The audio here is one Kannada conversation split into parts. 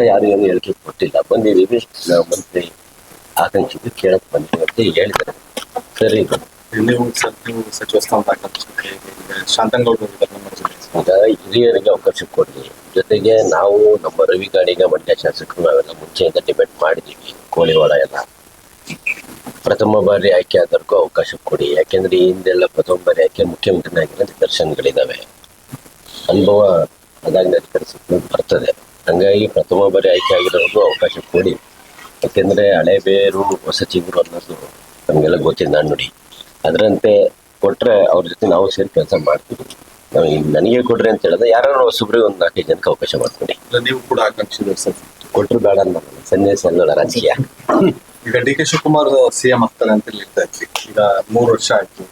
ಯಾರು ಏನು ಹೇಳಿಕೆ ಕೊಟ್ಟಿಲ್ಲ. ಬಂದಿದ್ದೀವಿ, ನಾವು ಮಂತ್ರಿ ಆಕಾಂಕ್ಷಿಗೆ ಕೇಳಕ್ ಬಂದಿದ್ದೀವಿ ಅಂತ ಹೇಳಿದ್ದಾರೆ. ಸರಿ, ನೀವು ಸಚಿವ ಸ್ಥಾನ ಶಾಂತನಗೌಡರು ಈಗ ಹಿರಿಯರಿಗೆ ಅವಕಾಶ ಕೊಡ್ಲಿ. ಜೊತೆಗೆ ನಾವು ನಮ್ಮ ರವಿಗಾಡಿಗ ಮಂಡ್ಯ ಶಾಸಕರು ನಾವೆಲ್ಲ ಮುಂಚೆಯಿಂದ ಡಿಬೇಟ್ ಮಾಡಿದ್ದೀವಿ. ಕೋಳಿವಾಡ ಎಲ್ಲ ಪ್ರಥಮ ಬಾರಿ ಆಯ್ಕೆ ಆದವ್ರಿಗೂ ಅವಕಾಶ ಕೊಡಿ. ಯಾಕೆಂದ್ರೆ ಈ ಹಿಂದೆಲ್ಲ ಪ್ರಥಮ ಬಾರಿ ಆಯ್ಕೆ ಮುಖ್ಯಮಂತ್ರಿನ ಆಗಿರೋ ನಿದರ್ಶನಗಳಿದಾವೆ. ಅನುಭವ ಅದಾಗಿ ಬರ್ತದೆ. ಹಂಗಾಗಿ ಪ್ರಥಮ ಬಾರಿ ಆಯ್ಕೆ ಆಗಿರೋರ್ಗೂ ಅವಕಾಶ ಕೊಡಿ. ಯಾಕೆಂದ್ರೆ ಹಳೆ ಬೇರು ಹೊಸ ಚಿಗುರು ಅನ್ನೋದು ನಮಗೆಲ್ಲ ಗೊತ್ತಿದೆ ನಾಣ್ಣುಡಿ. ಅದರಂತೆ ಕೊಟ್ರೆ ಅವ್ರ ಜೊತೆ ನಾವು ಸೇರಿ ಕೆಲಸ ಮಾಡ್ತೀವಿ. ನಾವು ನನಗೆ ಕೊಡ್ರಿ ಅಂತ ಹೇಳಿದ್ರೆ ಯಾರು ಹೊಸಬ್ರಿಗೆ ಒಂದು 4-5 ಜನಕ್ಕೆ ಅವಕಾಶ ಮಾಡ್ಕೊಡಿ. ನೀವು ಕೂಡ ಆಕಾಂಕ್ಷಿ ಕೊಟ್ಟರು ಬೇಡ ಅಂತ ಸನ್ಯಾಸ ಅಲ್ಲೋಳ ರಾಜಕೀಯ. ಈಗ ಡಿ ಕೆ ಶಿವಕುಮಾರ್ ಸಿಎಂ ಆಗ್ತಾರೆ ಅಂತ ಹೇಳ್ತಾ ಇದ್ವಿ. ಈಗ 3 ವರ್ಷ ಆಯ್ತು.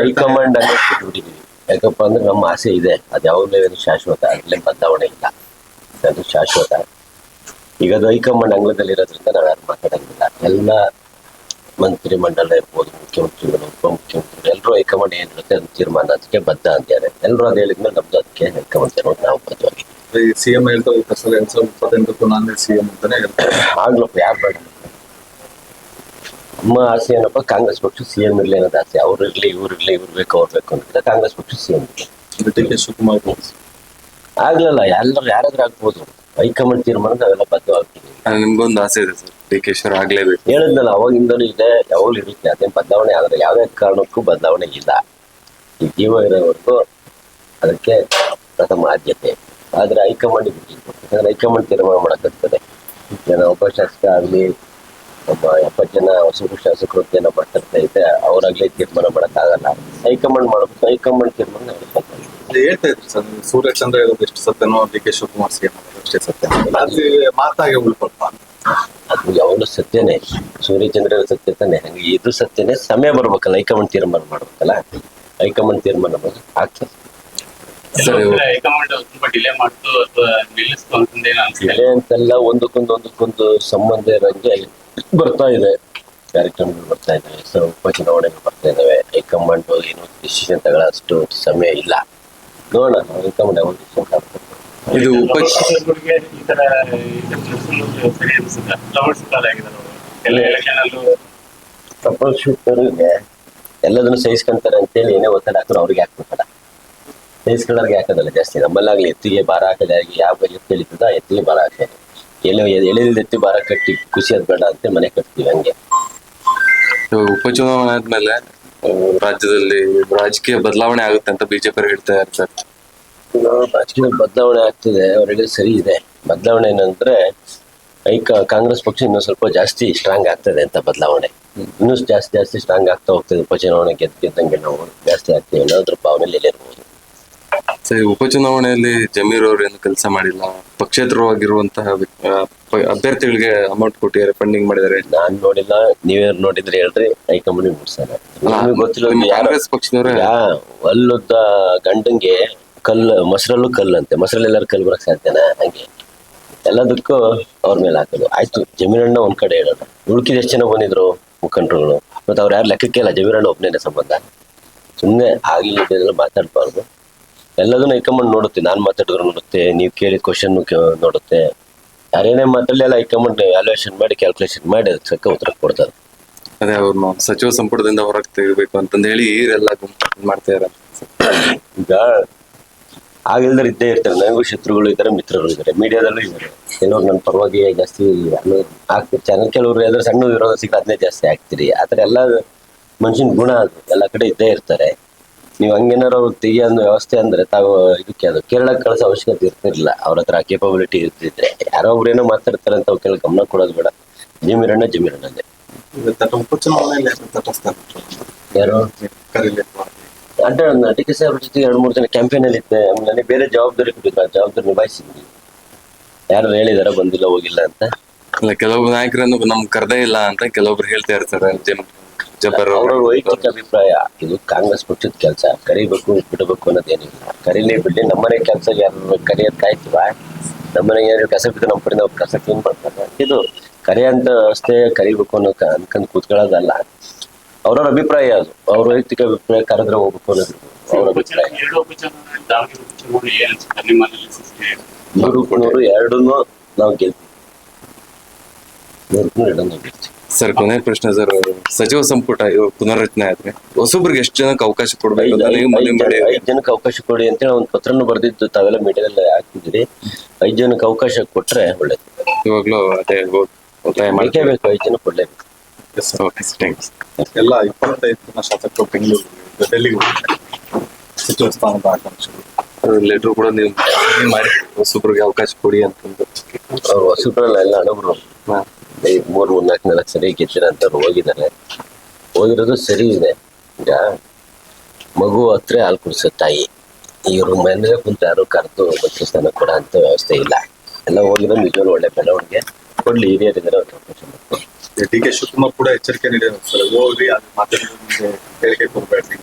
ಹೈಕಮಾಂಡ್ ಅಲ್ಲೇ ಬಿಟ್ಬಿಟ್ಟಿದೀವಿ. ಯಾಕಪ್ಪ ಅಂದ್ರೆ ನಮ್ಮ ಆಸೆ ಇದೆ, ಅದು ಯಾವಾಗಲೇ ಶಾಶ್ವತ, ಅಲ್ಲೇ ಬದಲಾವಣೆ ಇಲ್ಲ, ಅದು ಶಾಶ್ವತ. ಈಗ ಅದು ಹೈಕಮಾಂಡ್ ಅಂಗಳದಲ್ಲಿ ಇರೋದ್ರಿಂದ ನಾವು ಯಾರು ಮಾತಾಡಂಗಿಲ್ಲ. ಎಲ್ಲ ಮಂತ್ರಿ ಮಂಡಲ ಇರ್ಬೋದು, ಮುಖ್ಯಮಂತ್ರಿಗಳು, ಉಪಮುಖ್ಯಮಂತ್ರಿಗಳು ಎಲ್ಲರೂ ಹೈಕಮಾಂಡ್ ಏನಿರುತ್ತೆ ಅದು ತೀರ್ಮಾನ ಅದಕ್ಕೆ ಬದ್ಧ ಅಂತಾರೆ. ಎಲ್ಲರೂ ಅದು ಹೇಳಿದ್ಮೇಲೆ ನಮ್ದು ಅದಕ್ಕೆ ಹೈಕಮಾಂಡ್ ತೀರ್ಮಾನ ನಾವು ಬದ್ಧವಾಗಿದ್ದೀವಿ. ಸಿಎಂ ಹೇಳ್ತಾರೆ 2028 ನಾನೇ ಸಿಎಂ ಅಂತಾನೆ ಹೇಳ್ತಾರೆ. ಆಗ್ಲಪ್ಪ, ಯಾರು ಬೇಡ. ನಮ್ಮ ಆಸೆ ಏನಪ್ಪ, ಕಾಂಗ್ರೆಸ್ ಪಕ್ಷ ಸಿಎಂ ಇರ್ಲಿ ಅನ್ನೋದು ಆಸೆ. ಅವ್ರು ಇರ್ಲಿ, ಇವ್ರು ಬೇಕು, ಅವ್ರು ಬೇಕು ಅಂತ ಕಾಂಗ್ರೆಸ್ ಪಕ್ಷ ಸಿಎಂ ಡಿ ಕೆ ಶಿವಕುಮಾರ್ ಆಗ್ಲಲ್ಲ. ಎಲ್ಲರೂ ಯಾರಾದ್ರೂ ಆಗ್ಬೋದು. ಹೈಕಮಾಂಡ್ ತೀರ್ಮಾನ ನಾವೆಲ್ಲ ಬದ್ಧವಾಗ್ತೀವಿ. ನಿಮ್ಗೊಂದು ಆಸೆ ಇದೆ ಸರ್, ಡಿ ಕೆ ಶರ್ ಆಗ್ಲೇಬೇಕು. ಹೇಳಿದ್ನಲ್ಲ, ಅವಾಗಿಂದಲೂ ಇದೆ, ಯಾವಾಗಲೂ ಇರುತ್ತೆ. ಅದೇನು ಬದಲಾವಣೆ ಆದ್ರೆ ಯಾವುದೇ ಕಾರಣಕ್ಕೂ ಬದಲಾವಣೆ ಇಲ್ಲ. ಈ ಜೀವ ಇರೋವರೆಗೂ ಅದಕ್ಕೆ ಪ್ರಥಮ ಆದ್ಯತೆ. ಆದ್ರೆ ಹೈಕಮಾಂಡ್ ಬಿಟ್ಟಿದ್ದು, ಯಾಕಂದ್ರೆ ಹೈಕಮಾಂಡ್ ತೀರ್ಮಾನ ಮಾಡಕ್ಕಾಗ್ತದೆ. ಜನ ಒಬ್ಬ ಶಾಸಕ ಆಗಲಿ, ಒಬ್ಬ 70 ಜನ ಹೊಸಬ್ರು ಶಾಸಕರು ಜನ ಬರ್ತಾ ಇದೆ, ಅವರಾಗ್ಲಿ ತೀರ್ಮಾನ ಮಾಡಕ್ಕಾಗಲ್ಲ. ಹೈಕಮಾಂಡ್ ಮಾಡಬೇಕು. ಹೈಕಮಾಂಡ್ ತೀರ್ಮಾನ ಹೇಳ್ತಾ ಇದ್ರು ಸರ್, ಸೂರ್ಯಚಂದ್ರ ಹೇಳೋದು ಎಷ್ಟು ಸತ್ಯನೋ ಡಿ ಕೆ ಶಿವಕುಮಾರ್ ಸಿಎಂ ಅಷ್ಟೇ ಸತ್ಯ. ಅಲ್ಲಿ ಮಾತಾಗೆ ಉಳ್ಕೊಳ್ಪ, ಅದು ಯಾವಾಗಲೂ ಸತ್ಯನೇ. ಸೂರ್ಯಚಂದ್ರ ಸತ್ಯ ತಾನೆ, ಹಂಗೆ ಇದು ಸತ್ಯನೇ. ಸಮಯ ಬರ್ಬೇಕಲ್ಲ, ಹೈಕಮಾಂಡ್ ತೀರ್ಮಾನ ಮಾಡ್ಬೇಕಲ್ಲ. ಹೈಕಮಾಂಡ್ ತೀರ್ಮಾನ ಆಗ್ತದೆ. ಡಿಲೇ ಅಂತೆಲ್ಲ ಒಂದಕ್ಕೊಂದು ಸಂಬಂಧ ಇರೋಂಗೆ ಬರ್ತಾ ಇದೆ. ಕಾರ್ಯಕ್ರಮಗಳು ಬರ್ತಾ ಇದಾವೆ, ಉಪಚುನಾವಣೆಗಳು ಬರ್ತಾ ಇದಾವೆ. ಹೈಕಮಾಂಡ್ ಏನು ಡಿಸಿಷನ್ ತಗೊಳ್ಳೋಷ್ಟು ಸಮಯ ಇಲ್ಲ. ನೋಡೋಣ, ಹೈಕಮಾಂಡ್ ಯಾವಾಗ ಡಿಸಿಷನ್ ತಗೊಳ್ತಾರೆ. ಇದು ಟ್ರಬಲ್ ಶೂಟರ್ಗೆ ಎಲ್ಲದನ್ನು ಸಹಿಸ್ಕೊಂತಾರೆ ಅಂತೇಳಿ ಏನೇ ಒತ್ತಡ ಹಾಕಿದ್ರು ಅವ್ರಿಗೆ ಹಾಕ್ಬಿಡ್ತಾರ. ಸಹಿಸ್ಕೊಳ್ಳೋರ್ಗೆ ಹಾಕೋದಲ್ಲ ಜಾಸ್ತಿ. ನಮ್ಮಲ್ಲಾಗ್ಲಿ ಎತ್ತಿಗೆ ಭಾರ ಹಾಕೋದಾಗಿ ಯಾವ ಎತ್ತಿ ಎಳಿತದ ಎತ್ತಿಗೆ ಭಾರ ಹಾಕೋದು. ಎಳೆದಿಲ್ದ ಎತ್ತಿ ಭಾರ ಕಟ್ಟಿ ಖುಷಿ ಅದ್ ಬೇಡ ಅಂತ ಮನೆ ಕಟ್ತೀವಿ. ಹಂಗೆ ಉಪಚುನಾವಣೆ ಆದ್ಮೇಲೆ ರಾಜ್ಯದಲ್ಲಿ ರಾಜಕೀಯ ಬದಲಾವಣೆ ಆಗುತ್ತೆ ಅಂತ ಬಿಜೆಪಿ ಹೇಳ್ತಾ ಇರ್ತಾರೆ. ರಾಜಕೀಯ ಬದಲಾವಣೆ ಆಗ್ತದೆ, ಅವರಿಗೆ ಸರಿ ಇದೆ. ಬದಲಾವಣೆ ಏನಂದ್ರೆ ಕಾಂಗ್ರೆಸ್ ಪಕ್ಷ ಇನ್ನೂ ಸ್ವಲ್ಪ ಜಾಸ್ತಿ ಸ್ಟ್ರಾಂಗ್ ಆಗ್ತದೆ ಅಂತ. ಬದಲಾವಣೆ ಇನ್ನೂ ಜಾಸ್ತಿ ಸ್ಟ್ರಾಂಗ್ ಆಗ್ತಾ ಹೋಗ್ತದೆ. ಉಪಚುನಾವಣೆ ಗೆದ್ದಂಗೆ ನಾವು ಜಾಸ್ತಿ ಆಗ್ತೀವಿ ಅನ್ನೋದ್ರ ಭಾವನೆಯಲ್ಲಿ ಇರ್ಬೋದು. ಸರಿ, ಉಪಚುನಾವಣೆಯಲ್ಲಿ ಜಮೀರ್ ಅವರು ಏನು ಕೆಲಸ ಮಾಡಿಲ್ಲ, ಪಕ್ಷೇತರವಾಗಿರುವಂತಹ ಅಭ್ಯರ್ಥಿಗಳಿಗೆ ಅಮೌಂಟ್ ಕೊಟ್ಟಿದ್ದಾರೆ, ಫಂಡಿಂಗ್ ಮಾಡಿದ್ದಾರೆ. ನಾನ್ ನೋಡಿಲ್ಲ, ನೀವ್ಯಾರು ನೋಡಿದ್ರೆ ಹೇಳ್ರಿ. ಹೈಕಮಾಂಡ್ ಮುಗಿಸ್ತಾರೆ. ಗೊತ್ತಿಲ್ಲ, ಕಾಂಗ್ರೆಸ್ ಪಕ್ಷದವ್ರೆ ಒಲ್ಲುದ್ದ ಗಂಡಂಗೆ ಮೊಸರಲ್ಲೂ ಕಲ್ಲು ಅಂತೆ. ಮೊಸರಲ್ಲಿ ಎಲ್ಲರೂ ಕಲ್ಲು ಬರಕ್ ಸಾಧ್ಯನಾ? ಹಂಗೆ ಎಲ್ಲದಕ್ಕೂ ಅವ್ರ ಮೇಲೆ ಹಾಕೋದು. ಆಯ್ತು, ಜಮೀರಣ್ಣ ಒಂದ್ ಕಡೆ ಹೇಳೋಣ, ಉಳ್ಕಿದ ಎಷ್ಟು ಜನ ಬಂದಿದ್ರು ಮುಖಂಡರುಗಳು, ಮತ್ತೆ ಅವ್ರು ಯಾರು ಲೆಕ್ಕಕ್ಕೆ ಇಲ್ಲ. ಜಮೀರಣ್ಣ ಒಬ್ಬನೇ ಸಂಬಂಧ. ಸುಮ್ಮನೆ ಆಗ್ಲಿ ಮಾತಾಡ್ಬಾರ್ದು. ಎಲ್ಲದನ್ನು ಹೈಕಮಾಂಡ್ ನೋಡುತ್ತೆ. ನಾನ್ ಮಾತಾಡಿದ್ರು ನೋಡುತ್ತೆ, ನೀವು ಕೇಳಿದ ಕ್ವಶನ್ ನೋಡುತ್ತೆ. ಯಾರೇನೇ ಮಾತಾಡಲಿ ಎಲ್ಲ ಹೈಕಮಾಂಡ್ ವ್ಯಾಲ್ಯೂಯೇಷನ್ ಮಾಡಿ, ಕ್ಯಾಲ್ಕುಲೇಷನ್ ಮಾಡಿ ಅದಕ್ಕೆ ಸಕ್ಕ ಉತ್ತರ ಕೊಡ್ತಾರೆ. ಅದೇ ಅವ್ರನ್ನ ಸಚಿವ ಸಂಪುಟದಿಂದ ಹೊರಗೆ ತೆಗಿಬೇಕು ಅಂತಂದು ಹೇಳಿ ಈರೆಲ್ಲ ಮಾಡ್ತಾ ಇದ್ದಾರೆ. ಈಗ ಆಗಿಲ್ದರ್ ಇದ್ದೇ ಇರ್ತಾರೆ. ನನಗೂ ಶತ್ರುಗಳು ಇದ್ದಾರೆ, ಮಿತ್ರರು ಇದ್ದಾರೆ, ಮೀಡಿಯಾದಲ್ಲೂ ಇದ್ದಾರೆ. ಕೆಲವ್ರು ನನ್ನ ಪರವಾಗಿ ಜಾಸ್ತಿ ಆಗ್ತಿರಿ ಚಾನಲ್, ಕೆಲವರು ಯಾವ್ದಾದ್ರು ಸಣ್ಣ ವಿರೋಧ ಸಿಕ್ಕ ಅದನ್ನೇ ಜಾಸ್ತಿ ಆಗ್ತೀರಿ. ಆತರ ಎಲ್ಲ ಮನುಷ್ಯನ ಗುಣ ಅದು, ಎಲ್ಲ ಕಡೆ ಇದ್ದೇ ಇರ್ತಾರೆ. ನೀವು ಹಂಗೇನಾರು ತೆಗಿಯೋ ವ್ಯವಸ್ಥೆ ಅಂದ್ರೆ ತಾವು ಇದಕ್ಕೆ ಅದು ಕೇರಳಕ್ಕೆ ಕಳಿಸೋ ಅವಶ್ಯಕತೆ ಇರ್ತಿರ್ಲಿಲ್ಲ. ಅವ್ರ ಹತ್ರ ಕೇಪಬಿಲಿಟಿ ಇರ್ತಿದ್ರೆ ಯಾರೋ ಒಬ್ರು ಏನೋ ಮಾತಾಡ್ತಾರೆ ಅಂತ ಅವ್ರ ಗಮನ ಕೊಡೋದು ಬೇಡ. ಜಮೀರಣ್ಣನೇ ಉಪಚುನಾವಣೆಯಲ್ಲಿ ಯಾರು ಅಡ್ಡ ಡಿ ಕೆ ಸಾಹೇಬ್ರ ಜೊತೆ 2-3 ಜನ ಕ್ಯಾಂಪೇನ್ ಅಲ್ಲಿ ಇದ್ದೆ. ನನಗೆ ಬೇರೆ ಜವಾಬ್ದಾರಿ ಕೊಟ್ಟಿದ್ರು, ಜವಾಬ್ದಾರಿ ನಿಭಾಯಿಸಿದ್ವಿ. ಯಾರು ಹೇಳಿದಾರ ಬಂದಿಲ್ಲ ಹೋಗಿಲ್ಲ ಅಂತ? ಕೆಲವೊಬ್ರು ನಾಯಕರನ್ನು ನಮ್ ಕರ್ದೇ ಇಲ್ಲ ಅಂತ ಕೆಲವೊಬ್ರು ಹೇಳ್ತಾ ಇರ್ತಾರೆ. ಅವರ ವೈಯಕ್ತಿಕ ಅಭಿಪ್ರಾಯ. ಇದು ಕಾಂಗ್ರೆಸ್ ಪಕ್ಷದ ಕೆಲಸ. ಕರಿಬೇಕು ಬಿಡಬೇಕು ಅನ್ನೋದೇನಿಲ್ಲ. ಕರೀಲಿ ಬಿಡ್ಲಿ, ನಮ್ಮನೆ ಕೆಲಸ ಯಾರು ಕರಿಯೋದ್ ಕಾಯ್ತೀವ? ನಮ್ಮನೆಗೆ ಯಾರು ಕಸ ಬಿದ್ದು ನಮ್ಮ ಕಡೆಯಿಂದ ಅವ್ರು ಕಸ ಕ್ಲೀನ್ ಮಾಡ್ತಾರೆ. ಇದು ಕರೆಯಂತ ವ್ಯವಸ್ಥೆ ಕರಿಬೇಕು ಅನ್ನೋ ಅನ್ಕೊಂಡ್ ಕೂತ್ಕೊಳ್ಳೋದಲ್ಲ. ಅವ್ರವ್ರ ಅಭಿಪ್ರಾಯ ಅದು. ಅವ್ರ ವೈಯಕ್ತಿಕ ಅಭಿಪ್ರಾಯ ಕರೆದ್ರೆ ಹೋಗ್ಬೇಕು ಅನ್ನೋದು ಅವ್ರ ಅಭಿಪ್ರಾಯ. 2 ಎರಡನ್ನೂ ನಾವು ಗೆಲ್ತೀವಿ. 100% ನಾವು ಗೆಲ್ತೀವಿ. ಸರ್ ಕೊನೆ ಪ್ರಶ್ನೆ ಸರ್, ಸಚಿವ ಸಂಪುಟ ಇವಾಗ ಪುನರ್ರಚನೆ ಆದ್ರೆ ಹೊಸೊಬ್ರಿಗೆ ಎಷ್ಟು ಜನಕ್ಕೆ ಅವಕಾಶ ಕೊಡ್ಬೇಕು ಅಂತ ನೀವು ಮನವಿ ಮಾಡಿ? 5 ಜನಕ್ಕೆ ಅವಕಾಶ ಕೊಡಿ ಅಂತೇಳಿ ಒಂದು ಪತ್ರನು ಬರೆದಿದ್ದು ತಾವೆಲ್ಲ ಮೀಡಿಯಾದಲ್ಲಿ ಹಾಕ್ತಿದ್ದೀರಿ. 5 ಜನಕ್ಕೆ ಅವಕಾಶ ಕೊಟ್ರೆ ಒಳ್ಳೇದು. ಇವಾಗ್ಲೂ ಅದೇ ಒತ್ತಾಯ ಮಾಡಿ. ಬೇಕೇ ಬೇಕು, 5 ಜನ ಕೊಡ್ಲೇಬೇಕು. Okay sir, thanks. ಎಲ್ಲ 25 ಜನ ಶಾಸಕರು ಬೆಂಗಳೂರಿಗೆ ಡೆಲ್ಲಿಗೆ ಹೋಗಿದ್ದಾರೆ ಸಚಿವ ಸ್ಥಾನದ ಆಕಾಂಕ್ಷಿಗಳು. ಲೆಟರ್ ಕೂಡ ನೀವು ಮನವಿ ಮಾಡಿ ಹೊಸೊಬ್ರಿಗೆ ಅವಕಾಶ ಕೊಡಿ ಅಂತಂದು. ಅವ್ರು ಹೊಸಬ್ರಲ್ಲ, ಎಲ್ಲ ಹಣಬ್ರು. 3-4 ಸರಿ ಗೆದ್ದಿರ ಅಂತ ಹೋಗಿದ್ದಾರೆ. ಹೋಗಿರೋದು ಸರಿ ಇದೆ. ಈಗ ಮಗು ಹತ್ರ ಹಾಲು ಕುಡಿಸೋ ತಾಯಿ, ಇವ್ರ ಮನೆಗೆ ಕುಂತ ಯಾರು ಕರೆದು ಬಚ್ಚ ಸ್ಥಾನ ಕೊಡೋ ಅಂತ ವ್ಯವಸ್ಥೆ ಇಲ್ಲ. ಎಲ್ಲ ಹೋಗಿರೋ ನಿಜವಾಗ್ಲೂ ಒಳ್ಳೆ ಬೆಳವಣಿಗೆ ಕೊಡ್ಲಿ. ಹಿರಿಯರಿದ್ದಾರೆ, ಅವ್ರ ಅವಕಾಶ ಮಾಡ್ತಾರೆ. ಡಿ.ಕೆ. ಶಿವಕುಮಾರ್ ಕೂಡ ಎಚ್ಚರಿಕೆ ನೀಡಿದ್ದಾರೆ ಸರ್, ಹೋಗ್ರಿ ಅದು ಮಾಧ್ಯಮದ ಹೇಳಿಕೆ ಕೊಡ್ಬೇಡ್ರಿ,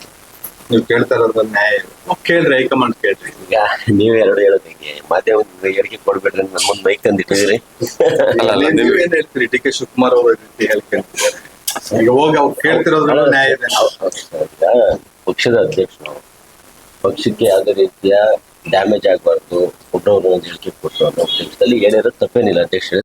ನೀವು ಕೇಳ್ತಾ ಇರೋದ್ರಲ್ಲಿ ನ್ಯಾಯ ಇದೆ. ಕೇಳ್ರಿ, ಹೈಕಮಾಂಡ್ ಕೇಳ್ರಿ. ಈಗ ನೀವೇ ಎರಡು ಹೇಳೋದು ಹಿಂಗೆ ಮಾಧ್ಯಮದ ಹೇಳಿಕೆ ಕೊಡ್ಬೇಡ್ರಿ ಅಂತ ನಮ್ಮೊಂದು ಮೈಕ್ ತಂದಿಟ್ಟಿದ್ದೀರಿ. ನೀವು ಏನ್ ಹೇಳ್ತೀರಿ? ಡಿ.ಕೆ. ಶಿವಕುಮಾರ್ ಅವ್ರ ರೀತಿ ಹೇಳಿಕೆ ಅಂತಿದ್ದಾರೆ. ಈಗ ಹೋಗಿ ಅವ್ರು ಕೇಳ್ತಿರೋದ್ರಲ್ಲಿ ನ್ಯಾಯ ಇದೆ. ಪಕ್ಷದ ಅಧ್ಯಕ್ಷರು, ಪಕ್ಷಕ್ಕೆ ಯಾವುದೇ ರೀತಿಯ ಡ್ಯಾಮೇಜ್ ಆಗಬಾರ್ದು, ಒಬ್ಬರವ್ರು ಒಂದು ಹೇಳಿಕೆ ಕೊಟ್ಟು ಅನ್ನೋ ಉದ್ದೇಶದಲ್ಲಿ ಹೇಳಿರೋದು ತಪ್ಪೇನಿಲ್ಲ. ಅಧ್ಯಕ್ಷರು